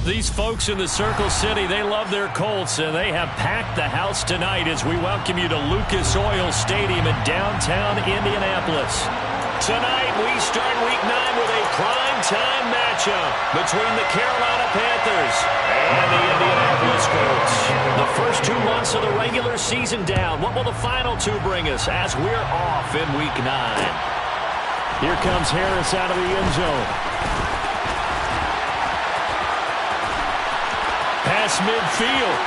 These folks in the Circle City, they love their Colts, and they have packed the house tonight as we welcome you to Lucas Oil Stadium in downtown Indianapolis. Tonight, we start Week 9 with a prime-time matchup between the Carolina Panthers and the Indianapolis Colts. The first 2 months of the regular season down. What will the final 2 bring us as we're off in Week 9? Here comes Harris out of the end zone. Pass midfield.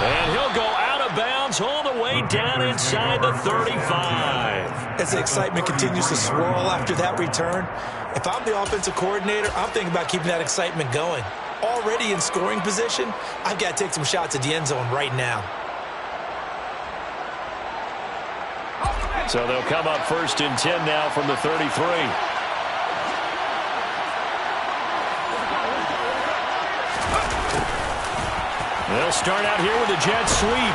And he'll go out of bounds all the way down inside the 35. As the excitement continues to swirl after that return, if I'm the offensive coordinator, I'm thinking about keeping that excitement going. Already in scoring position, I've got to take some shots at the end zone right now. So they'll come up 1st and 10 now from the 33. They'll start out here with a jet sweep.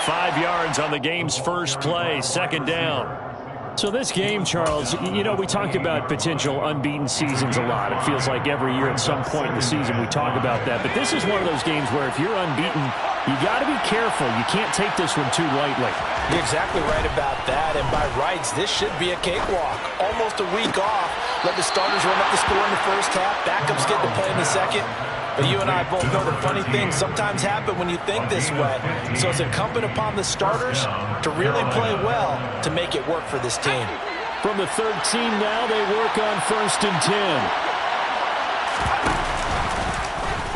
5 yards on the game's first play, 2nd down. So this game, Charles, you know, we talked about potential unbeaten seasons a lot. It feels like every year at some point in the season we talk about that. But this is one of those games where if you're unbeaten, you got to be careful. You can't take this one too lightly. You're exactly right about that. And by rights, this should be a cakewalk. Almost a week off. Let the starters run up the score in the first half. Backups get to play in the second. But you and I both know the funny things sometimes happen when you think this way. So it's incumbent upon the starters to really play well to make it work for this team. From the 13 now, they work on 1st and 10.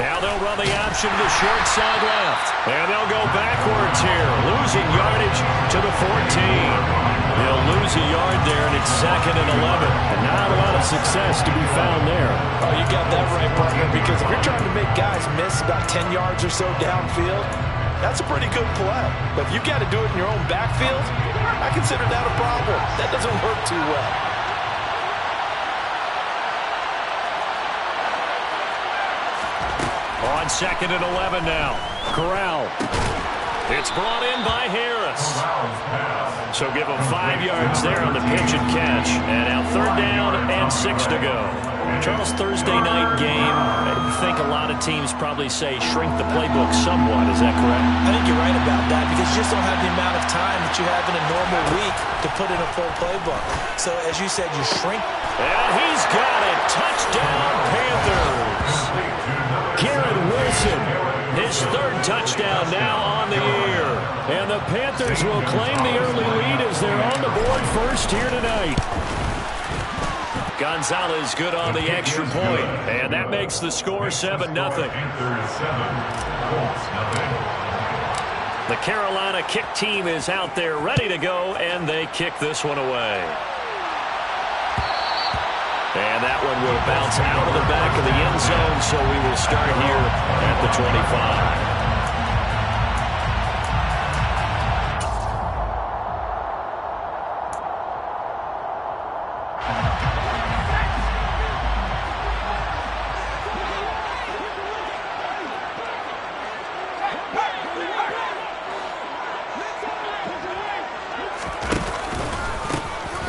Now they'll run the option to the short side left. And they'll go backwards here, losing yardage to the 14. They'll lose a yard there, and it's 2nd and 11. And not a lot of success to be found there. Oh, you got that right, partner, because if you're trying to make guys miss about 10 yards or so downfield, that's a pretty good play. But if you got to do it in your own backfield, I consider that a problem. That doesn't work too well. On 2nd and 11 now. Corral. It's brought in by Harris. So give him 5 yards there on the pitch and catch. And now 3rd down and 6 to go. Charles, Thursday night game, I think a lot of teams probably say shrink the playbook somewhat. Is that correct? I think you're right about that because you just don't have the amount of time that you have in a normal week to put in a full playbook. So as you said, you shrink. And he's got it. Touchdown, Panthers. Garrett Wilson, his 3rd touchdown now on the year. And the Panthers will claim the early lead as they're on the board first here tonight. Gonzalez good on the extra point, and that makes the score 7-0. The Carolina kick team is out there ready to go, and they kick this one away. And that one will bounce out of the back of the end zone, so we will start here at the 25.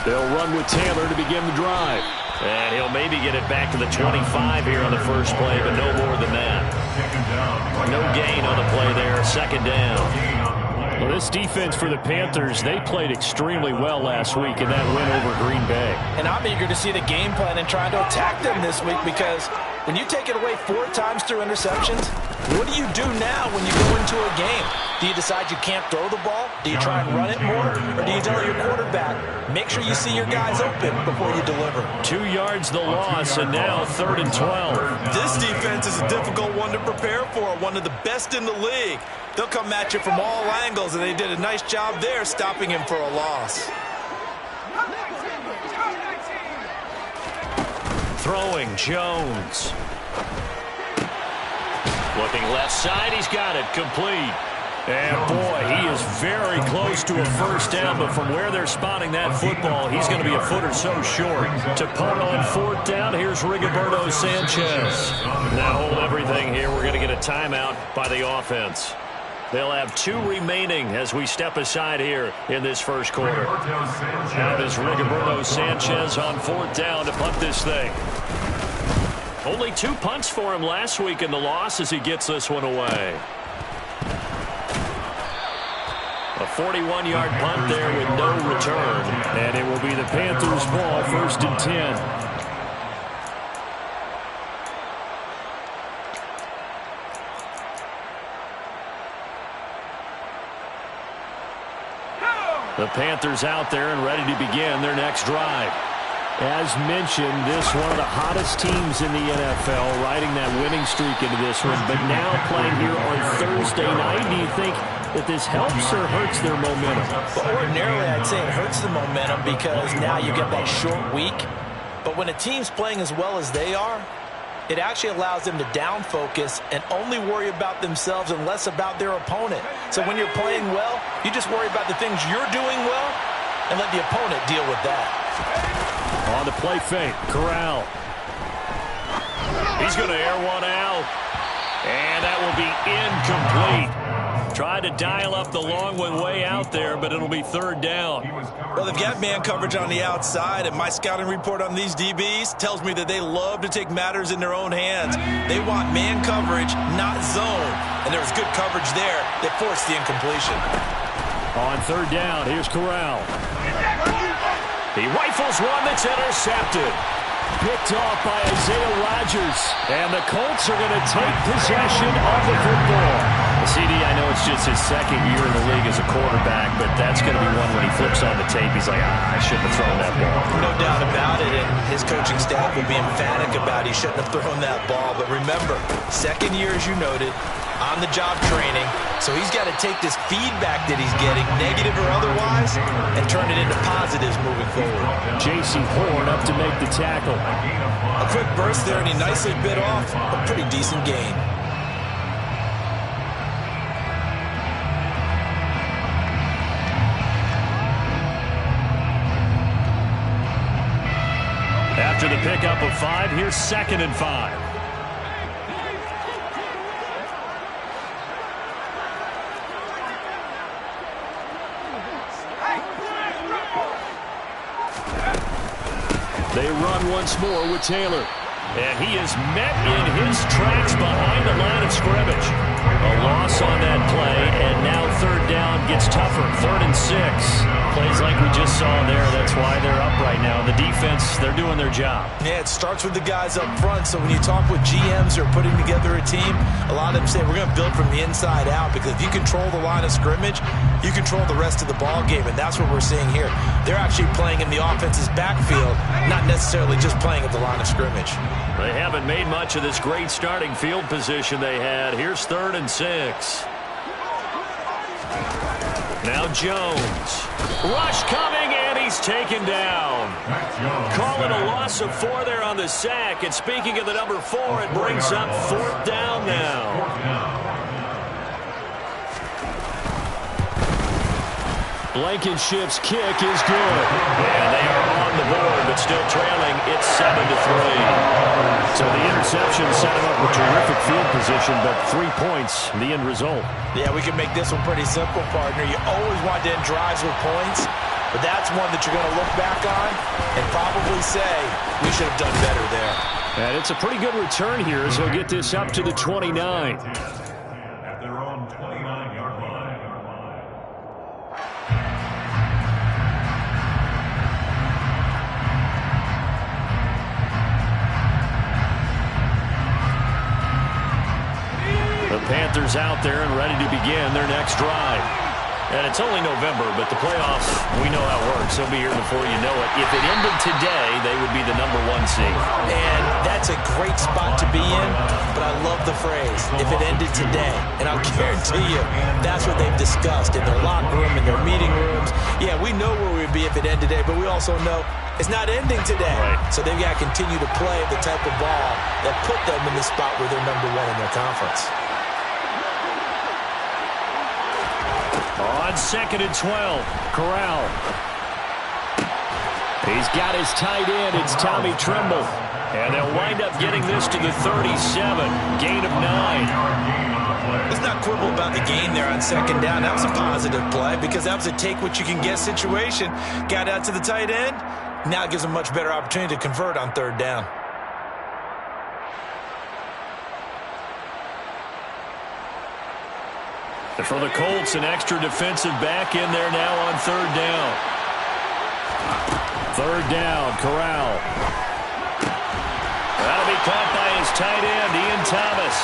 They'll run with Taylor to begin the drive. And he'll maybe get it back to the 25 here on the first play, but no more than that. No gain on the play there, 2nd down. Well, this defense for the Panthers, they played extremely well last week in that win over Green Bay. And I'm eager to see the game plan and trying to attack them this week because when you take it away 4 times through interceptions, what do you do now when you go into a game? Do you decide you can't throw the ball? Do you try and run it more? Or do you tell your quarterback, make sure you see your guys open before you deliver? 2 yards the loss, and now 3rd and 12. This defense is a difficult one to prepare for, one of the best in the league. They'll come at you from all angles, and they did a nice job there stopping him for a loss. Throwing Jones. Looking left side, he's got it, complete. And boy, he is very close to a first down, but from where they're spotting that football, he's going to be a foot or so short. To punt on 4th down, here's Rigoberto Sanchez. Now hold everything here. We're going to get a timeout by the offense. They'll have 2 remaining as we step aside here in this first quarter. Out is Rigoberto Sanchez on 4th down to punt this thing. Only 2 punts for him last week in the loss as he gets this one away. A 41-yard punt there with no return. And it will be the Panthers' ball, 1st and 10. The Panthers out there and ready to begin their next drive. As mentioned, this one of the hottest teams in the NFL, riding that winning streak into this one, but now playing here on Thursday night. Do you think that this helps or hurts their momentum? Well, ordinarily, I'd say it hurts the momentum because now you get that short week. But when a team's playing as well as they are, it actually allows them to down focus and only worry about themselves and less about their opponent. So when you're playing well, you just worry about the things you're doing well and let the opponent deal with that. On the play fake, Corral. He's going to air one out. And that will be incomplete. Tried to dial up the long one way out there, but it'll be 3rd down. Well, they've got man coverage on the outside, and my scouting report on these DBs tells me that they love to take matters in their own hands. They want man coverage, not zone. And there was good coverage there that forced the incompletion. On 3rd down, here's Corral. He rifles one that's intercepted. Picked off by Isaiah Rodgers. And the Colts are going to take possession of the football. CD, I know it's just his 2nd year in the league as a quarterback, but that's going to be one when he flips on the tape. He's like, I shouldn't have thrown that ball. No doubt about it, and his coaching staff will be emphatic about he shouldn't have thrown that ball. But remember, 2nd year, as you noted, on-the-job training. So he's got to take this feedback that he's getting, negative or otherwise, and turn it into positives moving forward. J.C. Horn up to make the tackle. A quick burst there, and he nicely bit off a pretty decent gain. After the pickup of 5, here's 2nd and 5. They run once more with Taylor. And he is met in his tracks behind the line of scrimmage. A loss on that play, and now 3rd down gets tougher. 3rd and 6. Plays like we just saw there. That's why they're up right now. The defense, they're doing their job. Yeah, it starts with the guys up front. So when you talk with GMs who are putting together a team, a lot of them say we're going to build from the inside out, because if you control the line of scrimmage, you control the rest of the ball game, and that's what we're seeing here. They're actually playing in the offense's backfield, not necessarily just playing at the line of scrimmage. They haven't made much of this great starting field position they had. Here's 3rd and 6. Now Jones. Rush coming, and he's taken down. Call it a loss of 4 there on the sack. And speaking of the number 4, it brings up 4th down now. Blankenship's kick is good. And they are on the board, but still trailing. It's 7-3. So the interception set him up with terrific field position, but 3 points, the end result. Yeah, we can make this one pretty simple, partner. You always want to end drives with points, but that's one that you're going to look back on and probably say, we should have done better there. And it's a pretty good return here as he'll get this up to the 29. At their own 29-yard line. The Panthers out there and ready to begin their next drive. And it's only November, but the playoffs, we know how it works. They'll be here before you know it. If it ended today, they would be the number 1 seed. And that's a great spot to be in, but I love the phrase, if it ended today. And I'll guarantee you, that's what they've discussed in their locker room, in their meeting rooms. Yeah, we know where we'd be if it ended today, but we also know it's not ending today. Right. So they've got to continue to play the type of ball that put them in the spot where they're number 1 in their conference. On 2nd and 12, Corral. He's got his tight end. It's Tommy Tremble. And they'll wind up getting this to the 37. Gain of 9. Let's not quibble about the gain there on 2nd down. That was a positive play because that was a take-what-you-can-get situation. Got out to the tight end. Now it gives them a much better opportunity to convert on 3rd down. And for the Colts, an extra defensive back in there now on third down. Third down, Corral. That'll be caught by his tight end, Ian Thomas.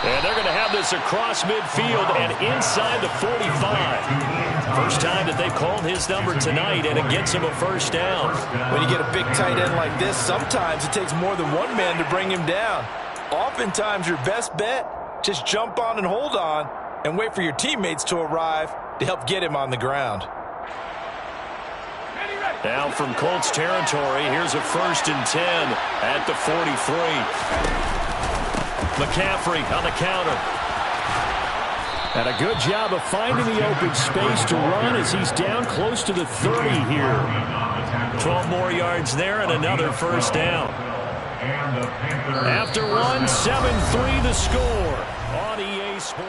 And they're going to have this across midfield and inside the 45. First time that they've called his number tonight, and it gets him a first down. When you get a big tight end like this, sometimes it takes more than one man to bring him down. Oftentimes, your best bet, just jump on and hold on and wait for your teammates to arrive to help get him on the ground. Now from Colts territory, here's a 1st and 10 at the 43. McCaffrey on the counter. And a good job of finding the open space to run as he's down close to the 30 here. 12 more yards there and another first down. After one, 7-3 the score on EA Sports.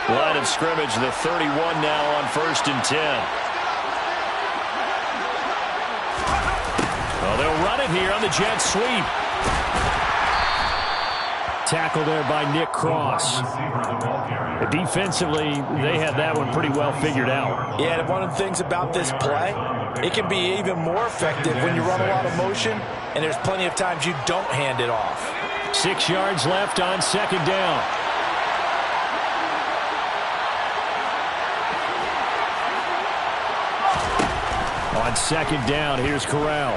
Line of scrimmage, the 31 now on 1st and 10. Well, they'll run it here on the jet sweep. Tackle there by Nick Cross. Defensively, they had that one pretty well figured out. Yeah, and one of the things about this play, it can be even more effective when you run a lot of motion, and there's plenty of times you don't hand it off. 6 yards left on 2nd down. On 2nd down, here's Corral.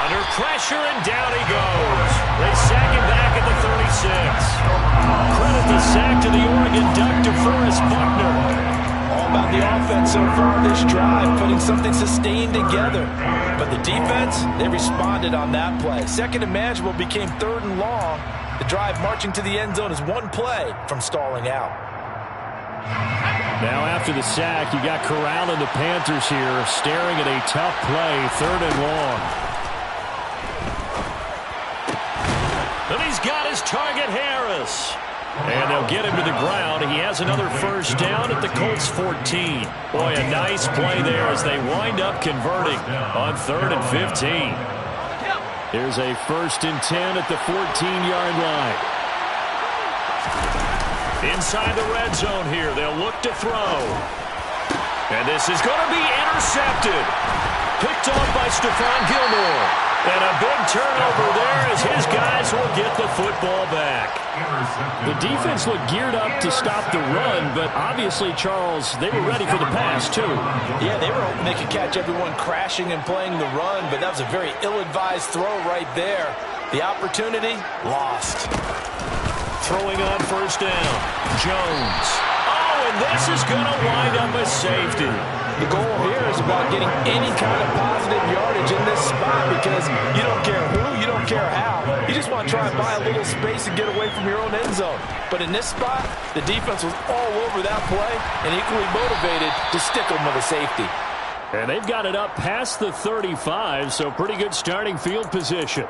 Under pressure, and down he goes. They sack him back at the 36. Credit the sack to the Oregon Duck, DeForest Buckner. All about the offense so far this drive, putting something sustained together. But the defense, they responded on that play. 2nd and manageable became 3rd and long. The drive marching to the end zone is one play from stalling out. Now after the sack, you got Corral and the Panthers here staring at a tough play, 3rd and long. And he's got his target, Harris. And they'll get him to the ground. He has another first down at the Colts 14. Boy, a nice play there as they wind up converting on 3rd and 15. Here's a 1st and 10 at the 14-yard line. Inside the red zone here, they'll look to throw. And this is going to be intercepted. Picked off by Stephon Gilmore. And a big turnover there as his guys will get the football back. The defense looked geared up to stop the run, but obviously, Charles, they were ready for the pass, too. Yeah, they were hoping they could catch everyone crashing and playing the run, but that was a very ill-advised throw right there. The opportunity, lost. Throwing on 1st down, Jones. Oh, and this is going to wind up a safety. The goal here is about getting any kind of positive yardage in this spot because you don't care who, you don't care how. You just want to try and buy a little space and get away from your own end zone. But in this spot, the defense was all over that play and equally motivated to stick them with a safety. And they've got it up past the 35, so pretty good starting field position.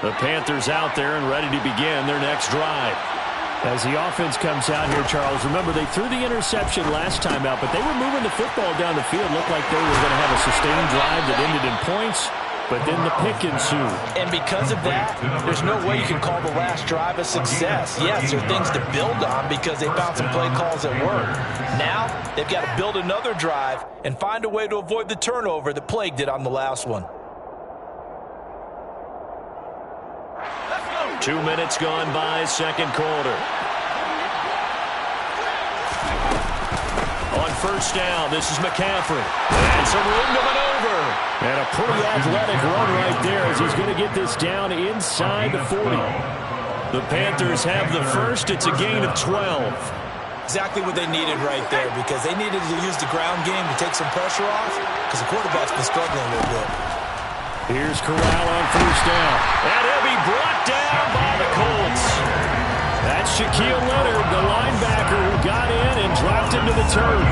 The Panthers out there and ready to begin their next drive. As the offense comes out here, Charles, remember they threw the interception last time out, but they were moving the football down the field. Looked like they were going to have a sustained drive that ended in points, but then the pick ensued. And because of that, there's no way you can call the last drive a success. Yes, there are things to build on because they found some play calls that work. Now, they've got to build another drive and find a way to avoid the turnover that plagued it on the last one. 2 minutes gone by, 2nd quarter. On 1st down, this is McCaffrey. And some room to maneuver. And a pretty athletic run right there as he's going to get this down inside the 40. The Panthers have the first. It's a gain of 12. Exactly what they needed right there because they needed to use the ground game to take some pressure off because the quarterback's been struggling a little bit. Here's Corral on 1st down. And he'll be brought down by the Colts. That That's Shaquille Leonard, the linebacker who got in and dropped into the turf.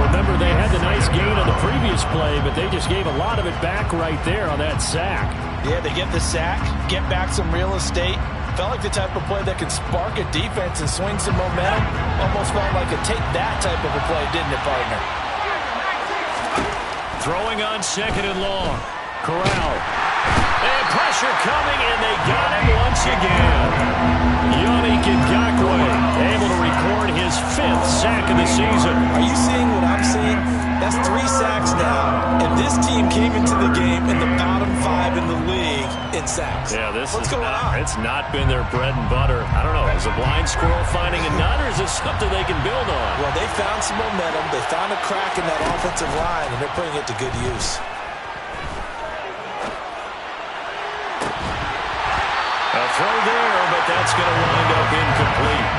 Remember, they had the nice gain on the previous play, but they just gave a lot of it back right there on that sack. Yeah, they get the sack, get back some real estate. Felt like the type of play that can spark a defense and swing some momentum. Almost felt like a take-that type of a play, didn't it, partner? Throwing on 2nd and long. Corral. And pressure coming, and they got him once again. Yannick Ngakoue able to record his 5th sack of the season. Are you seeing what I'm seeing? That's 3 sacks now, and this team came into the game in the bottom 5 in the league in sacks. Yeah, What's going on? It's not been their bread and butter. I don't know. Is a blind squirrel finding a nut, or is this something they can build on? Well, they found some momentum. They found a crack in that offensive line, and they're putting it to good use. A throw there, but that's going to wind up incomplete.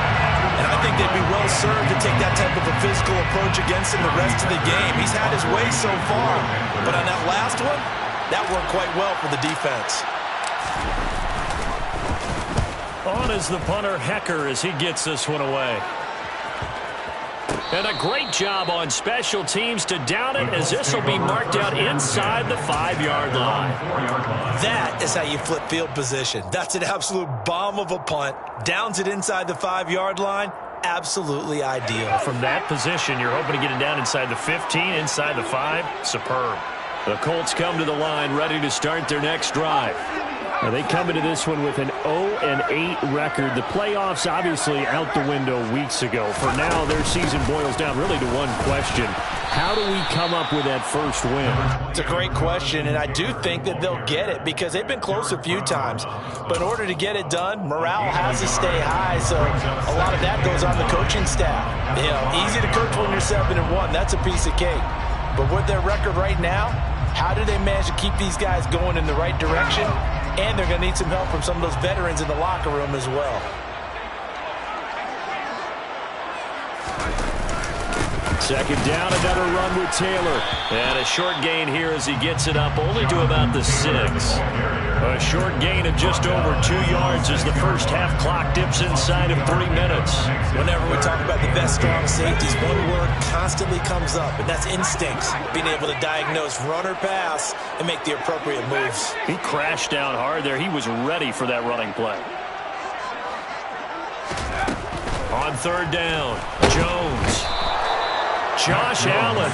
And I think they'd be well served to take that type of a physical approach against him the rest of the game. He's had his way so far, but on that last one, that worked quite well for the defense. On is the punter, Hecker, as he gets this one away. And a great job on special teams to down it, as this will be marked out inside the 5-yard line. That is how you flip field position. That's an absolute bomb of a punt. Downs it inside the 5-yard line. Absolutely ideal. From that position, you're hoping to get it down inside the 15, inside the 5. Superb. The Colts come to the line ready to start their next drive. Now they come into this one with an 0-8 record. The playoffs obviously out the window weeks ago. For now, their season boils down really to one question. How do we come up with that first win? It's a great question, and I do think that they'll get it because they've been close a few times. But in order to get it done, morale has to stay high, so a lot of that goes on the coaching staff. You know, easy to coach when you're 7-1. That's a piece of cake. But with their record right now, how do they manage to keep these guys going in the right direction? And they're going to need some help from some of those veterans in the locker room as well. Second down, another run with Taylor. And a short gain here as he gets it up only to about the 6. A short gain of just over 2 yards as the first half clock dips inside of 3 minutes. Whenever we talk about the best strong safeties, one word constantly comes up, and that's instincts. Being able to diagnose run or pass and make the appropriate moves. He crashed down hard there. He was ready for that running play. On 3rd down, Jones. Josh Allen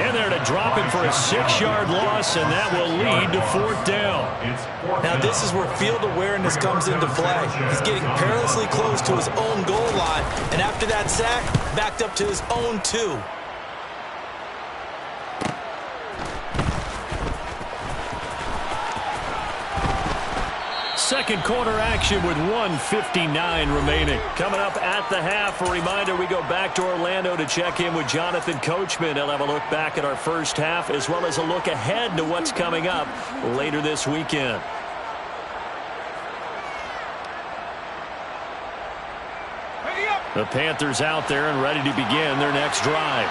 in there to drop it for a 6-yard loss, and that will lead to 4th down. Now this is where field awareness comes into play. He's getting perilously close to his own goal line, and after that sack, backed up to his own 2. Second quarter action with 1:59 remaining. Coming up at the half, a reminder we go back to Orlando to check in with Jonathan Coachman. He'll have a look back at our first half as well as a look ahead to what's coming up later this weekend. The Panthers out there and ready to begin their next drive.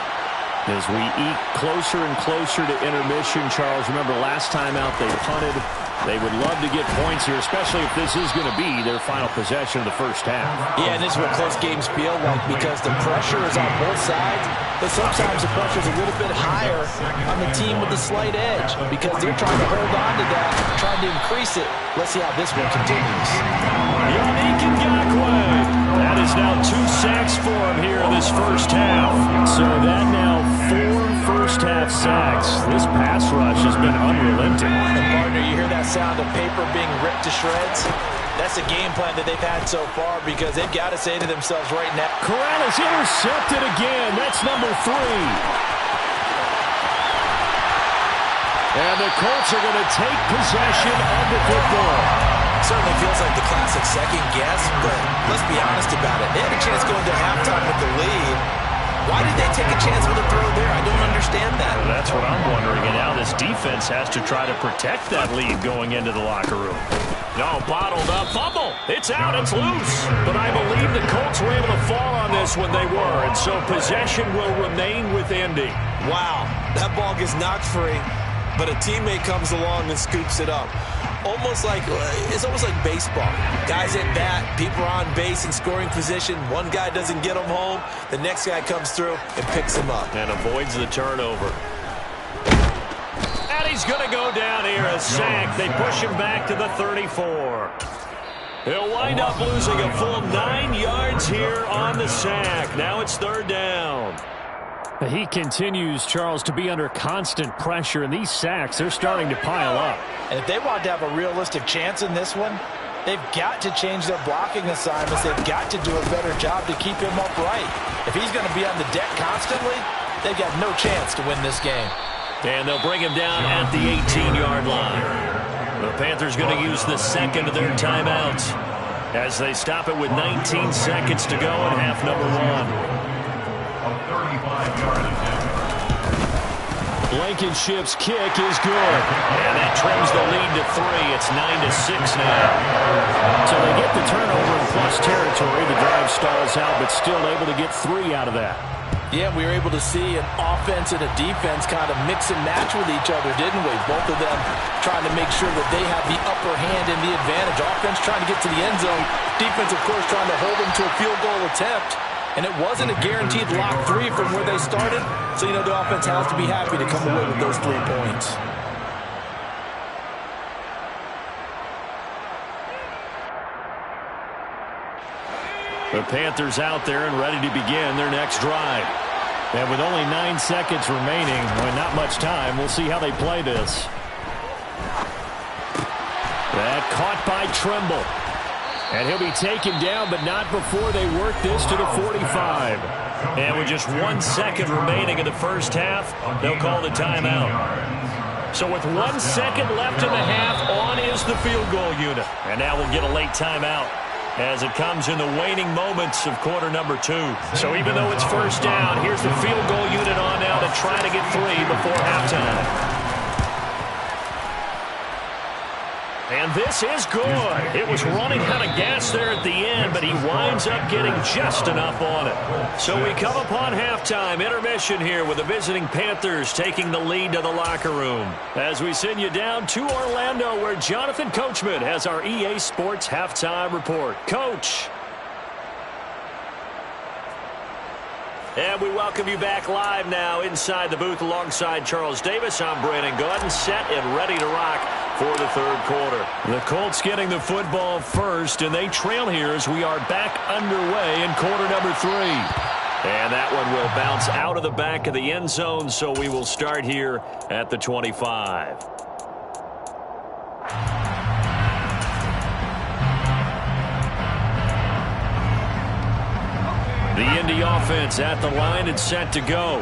As we eke closer and closer to intermission, Charles, remember last time out they punted. They would love to get points here, especially if this is going to be their final possession of the first half. Yeah, and this is what close games feel like because the pressure is on both sides, but sometimes the pressure is a little bit higher on the team with the slight edge because they're trying to hold on to that, trying to increase it. Let's see how this one continues. Yannick Ngakoue. That is now 2 sacks for him here in this first half. So that now 4 first-half sacks. This pass rush has been unrelenting. And partner, you hear that sound of paper being ripped to shreds? That's the game plan that they've had so far because they've got to say to themselves right now. Corral is intercepted again. That's number 3. And the Colts are going to take possession of the football. Certainly feels like the classic second guess, but let's be honest about it. They had a chance going to halftime with the lead. Why did they take a chance with a throw there? I don't understand that. Well, that's what I'm wondering. And now this defense has to try to protect that lead going into the locker room. No, bottled up. Fumble. It's out. It's loose. But I believe the Colts were able to fall on this when they were. And so possession will remain with Indy. Wow. That ball gets knocked free, but a teammate comes along and scoops it up. It's almost like baseball. Guys at bat, people are on base in scoring position. One guy doesn't get them home. The next guy comes through and picks him up. And avoids the turnover. And he's going to go down here, a sack. They push him back to the 34. He'll wind up losing a full 9 yards here on the sack. Now it's third down. He continues, Charles, to be under constant pressure, and these sacks, they're starting to pile up. And if they want to have a realistic chance in this one, they've got to change their blocking assignments. They've got to do a better job to keep him upright. If he's going to be on the deck constantly, they've got no chance to win this game. And they'll bring him down at the 18-yard line. The Panthers going to use the second of their timeouts as they stop it with 19 seconds to go in half number one. Blankenship's kick is good. And that trims the lead to 3. It's 9-6 now. So they get the turnover in plus territory. The drive stalls out, but still able to get 3 out of that. Yeah, we were able to see an offense and a defense kind of mix and match with each other, didn't we? Both of them trying to make sure that they have the upper hand and the advantage. Offense trying to get to the end zone. Defense, of course, trying to hold them to a field goal attempt. And it wasn't a guaranteed lock 3 from where they started. So, the offense has to be happy to come away with those 3 points. The Panthers out there and ready to begin their next drive. And with only 9 seconds remaining, and not much time, we'll see how they play this. That caught by Trimble. And he'll be taken down, but not before they work this to the 45. And with just 1 second remaining in the first half, they'll call the timeout. So with 1 second left in the half, on is the field goal unit. And now we'll get a late timeout as it comes in the waning moments of quarter number 2. So even though it's first down, here's the field goal unit on now to try to get 3 before halftime. And this is good. It was running out of gas there at the end, but he winds up getting just enough on it. So we come upon halftime intermission here with the visiting Panthers taking the lead to the locker room. As we send you down to Orlando, where Jonathan Coachman has our EA Sports halftime report. Coach. And we welcome you back live now inside the booth alongside Charles Davis. I'm Brandon Gaudin, set and ready to rock for the third quarter. The Colts getting the football first, and they trail here as we are back underway in quarter number 3. And that one will bounce out of the back of the end zone, so we will start here at the 25. The Indy offense at the line and set to go.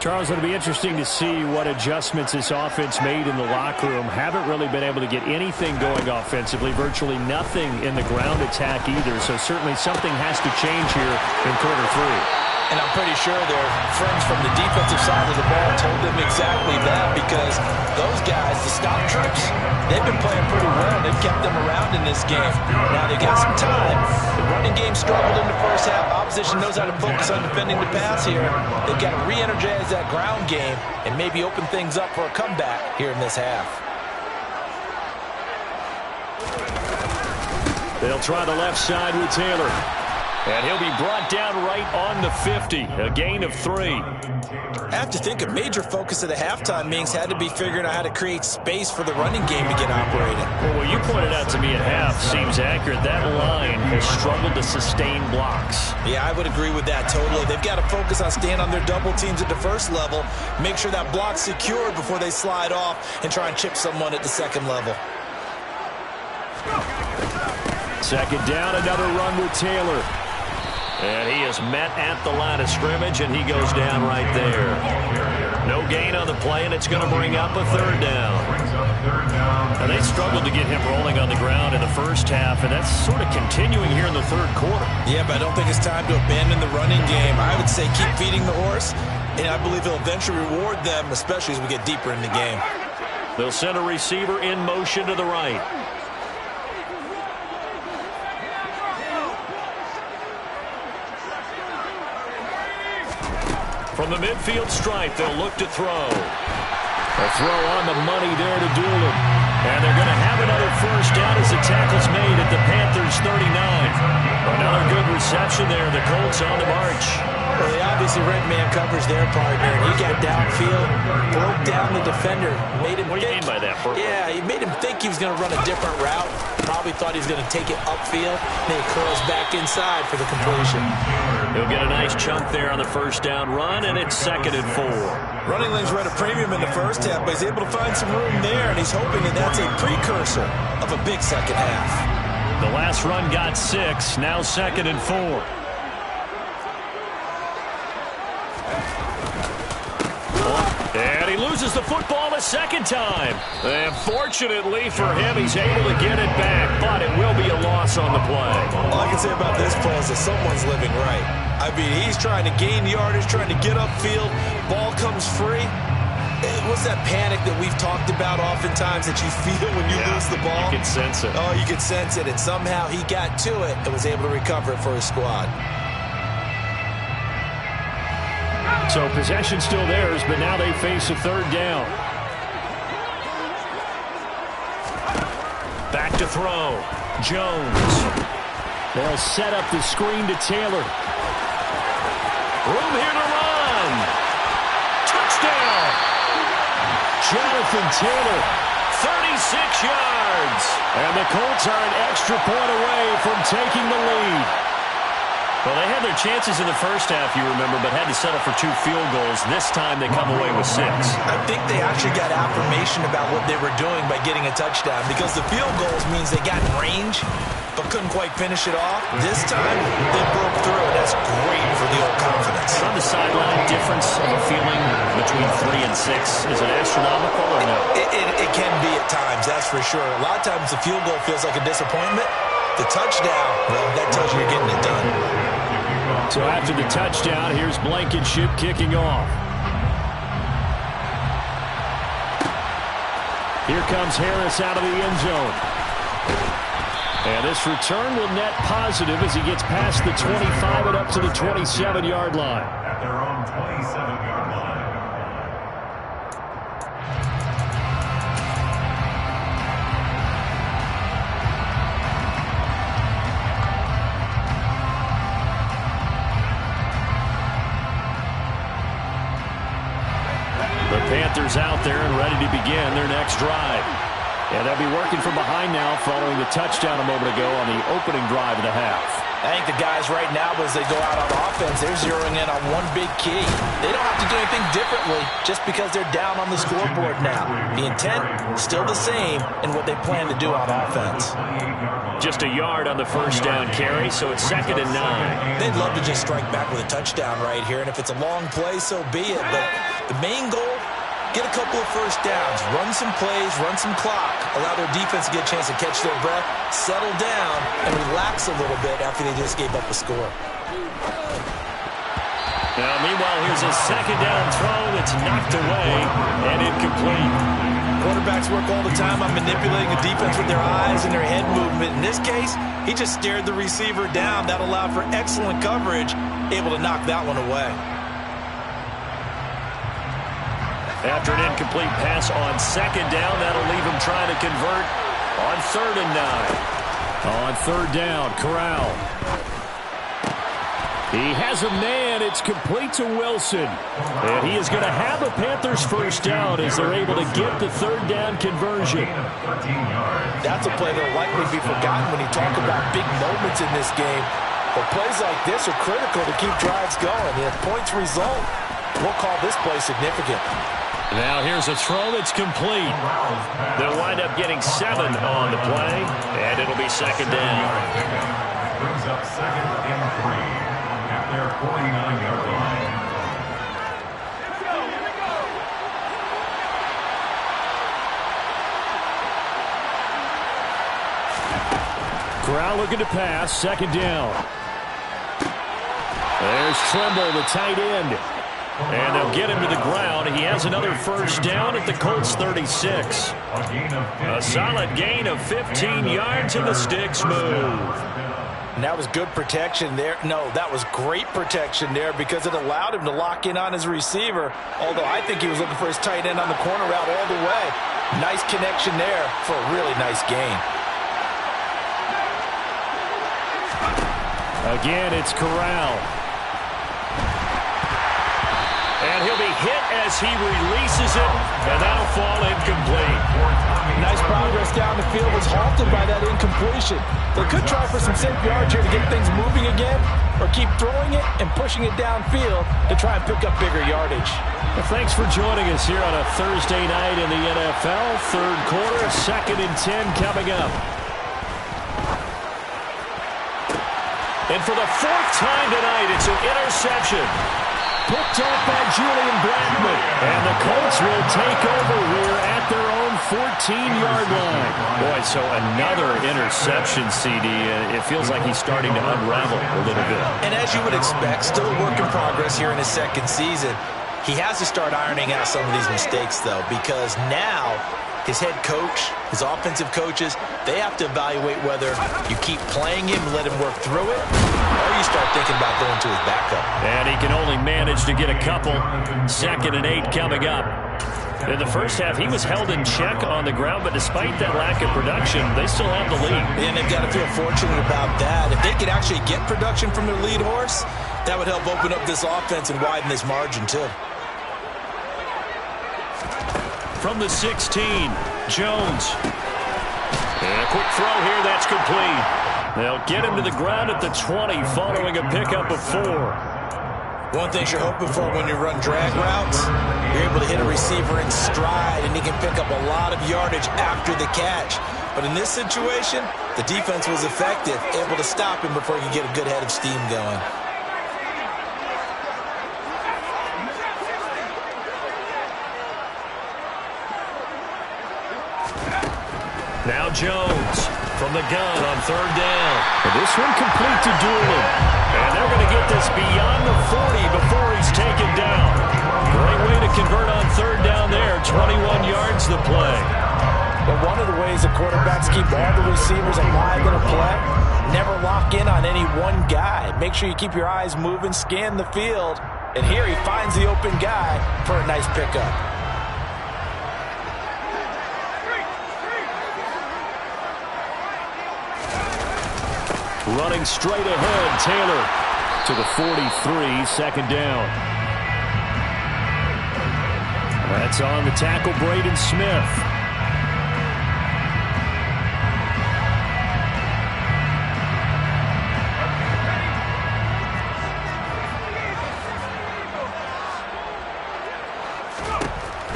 Charles, it'll be interesting to see what adjustments this offense made in the locker room. Haven't really been able to get anything going offensively, virtually nothing in the ground attack either. So certainly something has to change here in quarter 3. And I'm pretty sure their friends from the defensive side of the ball told them exactly that, because those guys, the stop troops, they've been playing pretty well. They've kept them around in this game. Now they've got some time. The running game struggled in the first half. Opposition knows how to focus on defending the pass here. They've got to re-energize that ground game and maybe open things up for a comeback here in this half. They'll try the left side with Taylor. And he'll be brought down right on the 50, a gain of 3. I have to think a major focus of the halftime meetings had to be figuring out how to create space for the running game to get operated. Well, what you pointed out to me at half seems accurate. That line has struggled to sustain blocks. Yeah, I would agree with that totally. They've got to focus on staying on their double teams at the first level, make sure that block's secured before they slide off and try and chip someone at the second level. Second down, another run with Taylor. And he is met at the line of scrimmage, and he goes down right there. No gain on the play, and it's going to bring up a third down. And they struggled to get him rolling on the ground in the first half, and that's sort of continuing here in the third quarter. Yeah, but I don't think it's time to abandon the running game. I would say keep feeding the horse, and I believe he'll eventually reward them, especially as we get deeper in the game. They'll send a receiver in motion to the right. From the midfield stripe, they'll look to throw. A throw on the money there to Doolin. And they're going to have another first down as the tackle's made at the Panthers' 39. Another good reception there. The Colts on the march. Well, they obviously read man coverage there, partner, and he got downfield, broke down the defender, made him What do you mean by that, Burke? Yeah, he made him think he was going to run a different route. Probably thought he was going to take it upfield. Then he curls back inside for the completion. He'll get a nice chunk there on the first down run, and it's 2nd and 4. Running lanes were at a premium in the first half, but he's able to find some room there, and he's hoping that that's a precursor of a big second half. The last run got 6, now 2nd and 4. And he loses the football a second time. And fortunately for him, he's able to get it back, but it will be a loss on the play. All I can say about this play is that someone's living right. I mean, he's trying to gain yardage, trying to get upfield. Ball comes free. What's that panic that we've talked about oftentimes that you feel when you lose the ball? You can sense it. Oh, you can sense it, and somehow he got to it and was able to recover it for his squad. So possession still theirs, but now they face a 3rd down. Back to throw. Jones. They'll set up the screen to Taylor. Room here to run. Touchdown. Jonathan Taylor. 36 yards. And the Colts are an extra point away from taking the lead. Well, they had their chances in the first half, you remember, but had to settle for 2 field goals. This time they come away with 6. I think they actually got affirmation about what they were doing by getting a touchdown, because the field goals means they got in range but couldn't quite finish it off. This time they broke through, and that's great for the old confidence. On the sideline, difference of a feeling between 3 and 6. Is it astronomical or no? It can be at times, that's for sure. A lot of times the field goal feels like a disappointment. The touchdown, well, that tells you you're getting it done. So after the touchdown, here's Blankenship kicking off. Here comes Harris out of the end zone. And this return will net positive as he gets past the 25 and up to the 27-yard line. At their own 27-yard line. The Panthers out there and ready to begin their next drive. And they'll be working from behind now following the touchdown a moment ago on the opening drive of the half. I think the guys right now, as they go out on offense, they're zeroing in on one big key. They don't have to do anything differently just because they're down on the scoreboard now. The intent, still the same in what they plan to do on offense. Just a yard on the first down carry, so it's 2nd and 9. They'd love to just strike back with a touchdown right here, and if it's a long play, so be it. But the main goal, get a couple of first downs, run some plays, run some clock, allow their defense to get a chance to catch their breath, settle down, and relax a little bit after they just gave up a score. Now, meanwhile, here's a 2nd down throw that's knocked away and incomplete. Quarterbacks work all the time on manipulating the defense with their eyes and their head movement. In this case, he just stared the receiver down. That allowed for excellent coverage, able to knock that one away. After an incomplete pass on 2nd down, that'll leave him trying to convert on 3rd and 9. On 3rd down, Corral. He has a man. It's complete to Wilson. And he is going to have a Panthers first down as they're able to get the 3rd down conversion. That's a play that will likely be forgotten when you talk about big moments in this game. But plays like this are critical to keep drives going. And if points result, we'll call this play significant. Now here's a throw that's complete. They'll wind up getting 7 on the play, and it'll be 2nd down. Brings up 2nd and 3 at their 49-yard line. Corral looking to pass, 2nd down. There's Tremble, the tight end. And they'll get him to the ground. He has another first down at the Colts 36. A solid gain of 15 yards and the sticks move. And that was good protection there. No, that was great protection there because it allowed him to lock in on his receiver. Although I think he was looking for his tight end on the corner route all the way. Nice connection there for a really nice gain. Again, it's Corral. And he'll be hit as he releases it, and that'll fall incomplete. Nice progress down the field was halted by that incompletion. They could try for some safe yards here to get things moving again, or keep throwing it and pushing it downfield to try and pick up bigger yardage. Well, thanks for joining us here on a Thursday night in the NFL. Third quarter, 2nd and 10 coming up. And for the 4th time tonight, it's an interception. Picked off by Julian Blackman. And the Colts will take over here at their own 14-yard line. Boy, so another interception, CD. It feels like he's starting to unravel a little bit. And as you would expect, still a work in progress here in his second season. He has to start ironing out some of these mistakes, though, because now his head coach, his offensive coaches, they have to evaluate whether you keep playing him and let him work through it, or you start thinking about going to his backup. And he can only manage to get a couple. 2nd and 8 coming up. In the first half, he was held in check on the ground, but despite that lack of production, they still have the lead. And they've got to feel fortunate about that. If they could actually get production from their lead horse, that would help open up this offense and widen this margin, too. From the 16, Jones. And a quick throw here, that's complete. They'll get him to the ground at the 20 following a pickup of 4. One thing you're hoping for when you run drag routes, you're able to hit a receiver in stride, and he can pick up a lot of yardage after the catch. But in this situation, the defense was effective, able to stop him before he could get a good head of steam going. Now Jones from the gun on 3rd down. And this one complete to Doolin. And they're going to get this beyond the 40 before he's taken down. Great way to convert on 3rd down there. 21 yards the play. But one of the ways the quarterbacks keep all the receivers alive in a play, never lock in on any one guy. Make sure you keep your eyes moving, scan the field. And here he finds the open guy for a nice pickup. Running straight ahead, Taylor to the 43, 2nd down. That's on the tackle, Braden Smith.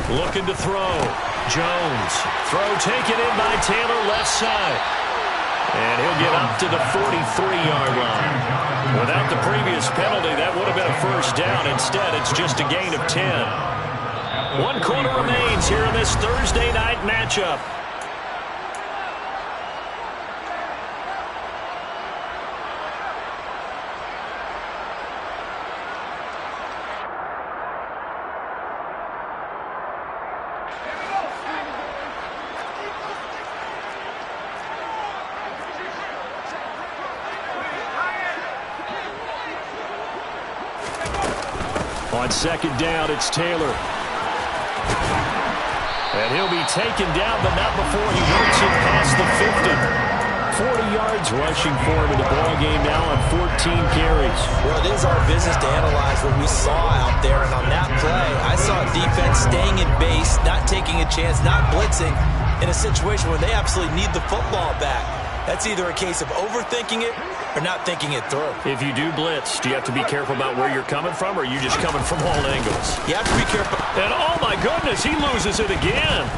Looking to throw. Jones. Throw taken in by Taylor, left side. And he'll get up to the 43-yard line. Without the previous penalty, that would have been a 1st down. Instead, it's just a gain of 10. 1 quarter remains here in this Thursday night matchup. On 2nd down, it's Taylor. And he'll be taken down, but not before he works it past the 50. 40 yards rushing for him in the ballgame now on 14 carries. Well, it is our business to analyze what we saw out there, and on that play, I saw defense staying in base, not taking a chance, not blitzing, in a situation where they absolutely need the football back. That's either a case of overthinking it or not thinking it through. If you do blitz, do you have to be careful about where you're coming from, or are you just coming from all angles? You have to be careful. And oh my goodness, he loses it again.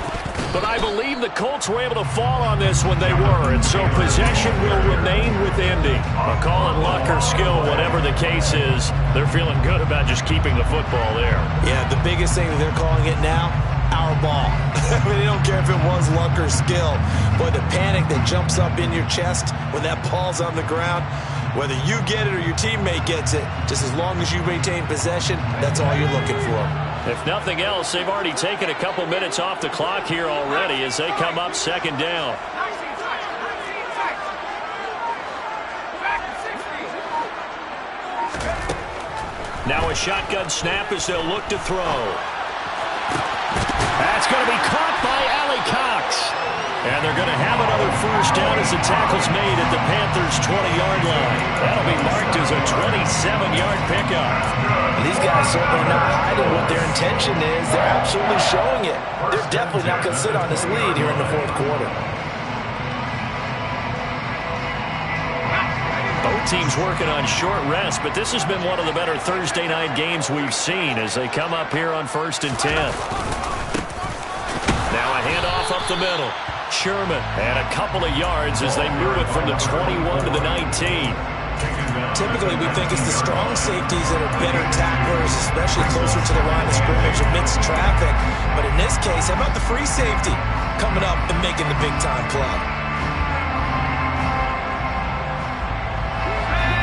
But I believe the Colts were able to fall on this when they were, and so possession will remain with Indy. Call it luck or skill, whatever the case is, they're feeling good about just keeping the football there. Yeah, the biggest thing that they're calling it now, our ball. I mean, they don't care if it was luck or skill. But the panic that jumps up in your chest when that ball's on the ground, whether you get it or your teammate gets it, just as long as you maintain possession, that's all you're looking for. If nothing else, they've already taken a couple minutes off the clock here already as they come up 2nd down. Now a shotgun snap as they'll look to throw. That's going to be caught by Allie Cox. And they're going to have another first down as the tackle's made at the Panthers' 20-yard line. That'll be marked as a 27-yard pickup. These guys certainly not hiding what their intention is. They're absolutely showing it. They're definitely not going to sit on this lead here in the fourth quarter. Both teams working on short rest, but this has been one of the better Thursday night games we've seen as they come up here on 1st and 10. Now a handoff up the middle. Sherman and a couple of yards as they move it from the 21 to the 19. Typically, we think it's the strong safeties that are better tacklers, especially closer to the line of scrimmage amidst traffic. But in this case, how about the free safety coming up and making the big-time play?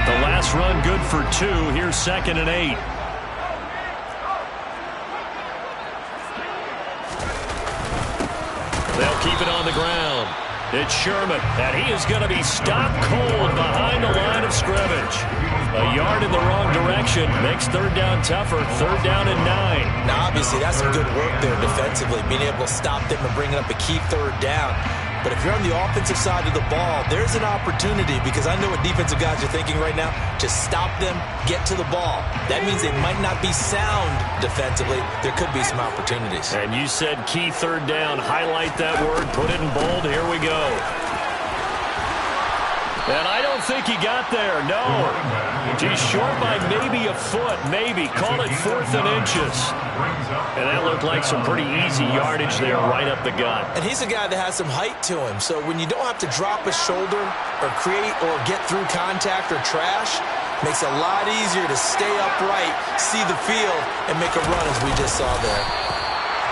The last run good for 2. Here's 2nd and 8. They'll keep it on the ground. It's Sherman, and he is going to be stopped cold behind the line of scrimmage. A yard in the wrong direction makes 3rd down tougher. 3rd down and 9. Now, obviously, that's some good work there defensively, being able to stop them and bringing up a key 3rd down. But if you're on the offensive side of the ball, there's an opportunity, because I know what defensive guys are thinking right now. Just stop them, get to the ball. That means they might not be sound defensively. There could be some opportunities. And you said key 3rd down. Highlight that word. Put it in bold. Here we go. And I don't think he got there. No. He's short by maybe a foot. Maybe. Call it 4th and inches. And that looked like some pretty easy yardage there right up the gut. And he's a guy that has some height to him. So when you don't have to drop a shoulder or create or get through contact or trash, makes it a lot easier to stay upright, see the field, and make a run as we just saw there.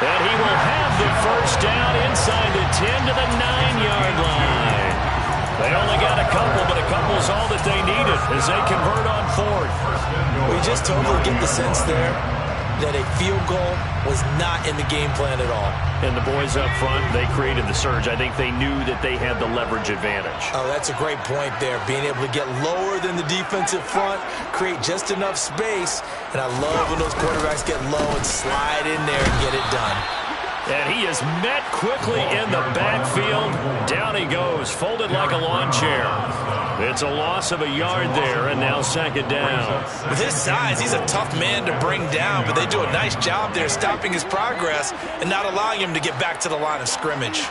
And he will have the first down inside the 10 to the 9-yard line. They only got a couple, but a couple's all that they needed as they convert on 4th. We just totally get the sense there that a field goal was not in the game plan at all. And the boys up front, they created the surge. I think they knew that they had the leverage advantage. Oh, that's a great point there. Being able to get lower than the defensive front, create just enough space. And I love when those quarterbacks get low and slide in there and get it done. And he is met quickly in the backfield. Down he goes, folded like a lawn chair. It's a loss of a yard there, and now 2nd down. With his size, he's a tough man to bring down, but they do a nice job there stopping his progress and not allowing him to get back to the line of scrimmage.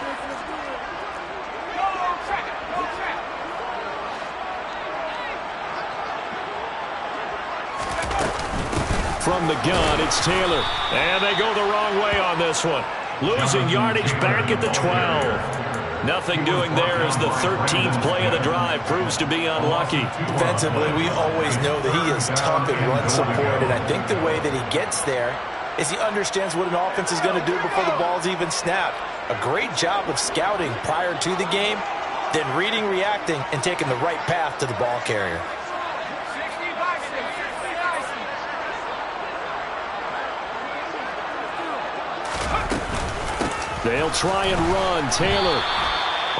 From the gun, it's Taylor. And they go the wrong way on this one. Losing yardage back at the 12. Nothing doing there as the 13th play of the drive proves to be unlucky. Defensively, we always know that he is tough and run support, and I think the way that he gets there is he understands what an offense is going to do before the ball's even snapped. A great job of scouting prior to the game, then reading, reacting, and taking the right path to the ball carrier. They'll try and run. Taylor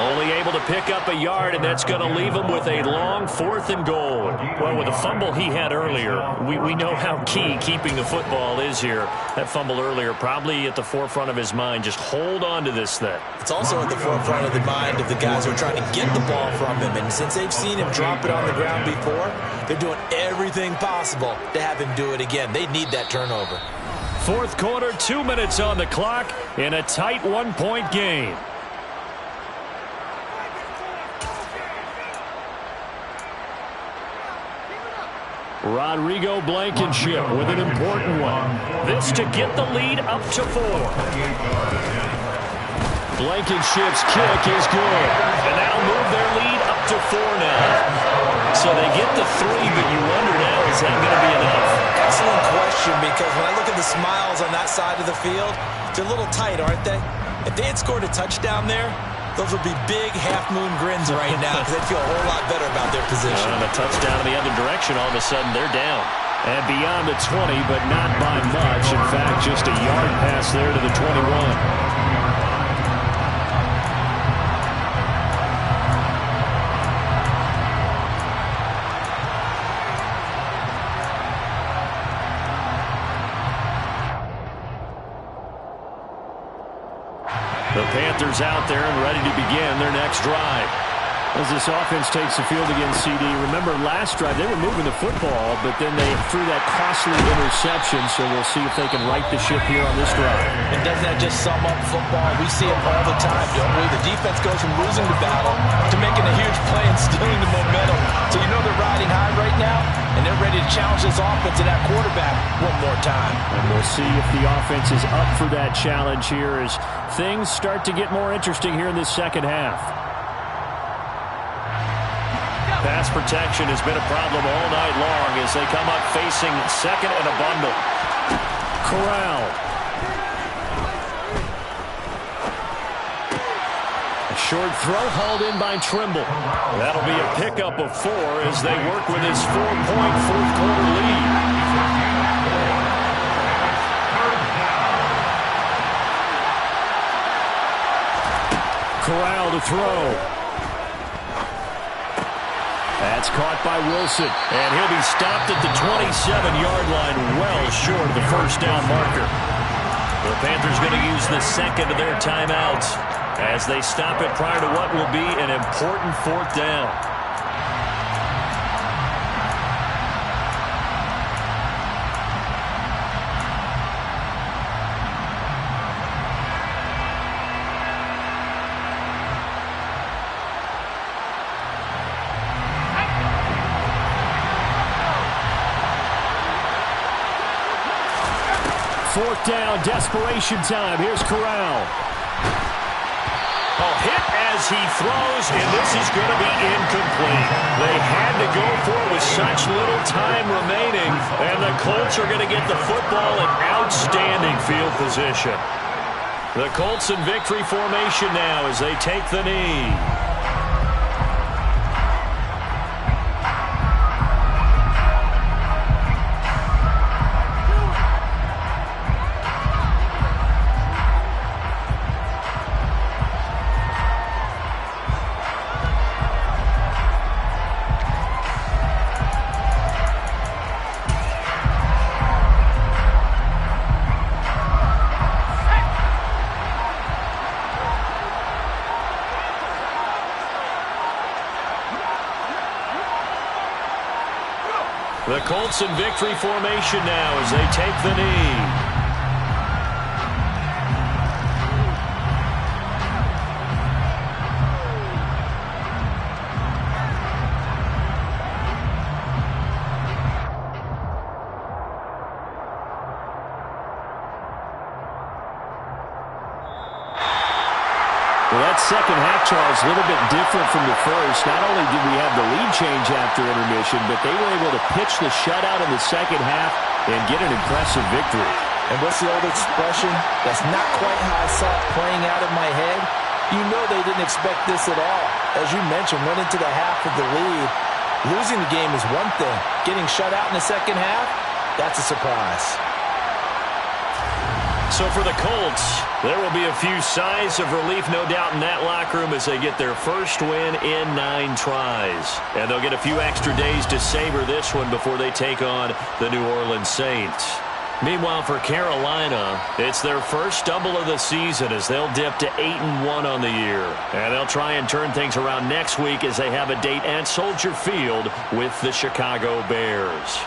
only able to pick up a yard, and that's going to leave him with a long 4th and goal. Well, with the fumble he had earlier, we know how key keeping the football is here. That fumble earlier probably at the forefront of his mind. Just hold on to this thing. It's also at the forefront of the mind of the guys who are trying to get the ball from him. And since they've seen him drop it on the ground before, they're doing everything possible to have him do it again. They need that turnover. 4th quarter, 2 minutes on the clock in a tight 1-point game. Rodrigo Blankenship with an important one. This to get the lead up to 4. Blankenship's kick is good. And that'll move their lead up to 4 now. So they get the 3, but you wonder now, is that going to be enough? Excellent question, because when I look at the smiles on that side of the field, they're a little tight, aren't they? If they had scored a touchdown there, those would be big half-moon grins right now because they'd feel a whole lot better about their position. And a touchdown in the other direction, all of a sudden they're down. And beyond the 20, but not by much. In fact, just a yard pass there to the 21. The Panthers out there and ready to begin their next drive. As this offense takes the field against CD, remember last drive they were moving the football, but then they threw that costly interception, so we'll see if they can right the ship here on this drive. And doesn't that just sum up football? We see it all the time, don't we? The defense goes from losing the battle to making a huge play and stealing the momentum. So you know they're riding high right now, and they're ready to challenge this offense and that quarterback one more time. And we'll see if the offense is up for that challenge here as things start to get more interesting here in this second half. Pass protection has been a problem all night long as they come up facing second and a bundle. Corral. A short throw hauled in by Trimble. That'll be a pickup of 4 as they work with his 4-point fourth-quarter lead. Corral to throw. That's caught by Wilson. And he'll be stopped at the 27-yard line, well short of the first down marker. The Panthers going to use the second of their timeouts as they stop it prior to what will be an important fourth down. Fourth down, desperation time. Here's Corral. Hit as he throws, and this is going to be incomplete. They had to go for it with such little time remaining, and the Colts are going to get the football in outstanding field position. The Colts in victory formation now as they take the knee. The Colts in victory formation now as they take the knee. Well, that second half, Charles, a little bit different from the first. Not only did we have the lead change after intermission, but they were able to pitch the shutout in the second half and get an impressive victory. And what's the old expression? That's not quite how I saw it playing out in my head. You know they didn't expect this at all. As you mentioned, went into the half with the lead. Losing the game is one thing. Getting shut out in the second half, that's a surprise. So for the Colts, there will be a few sighs of relief, no doubt, in that locker room as they get their first win in 9 tries. And they'll get a few extra days to savor this one before they take on the New Orleans Saints. Meanwhile, for Carolina, it's their first stumble of the season as they'll dip to 8-1 on the year. And they'll try and turn things around next week as they have a date at Soldier Field with the Chicago Bears.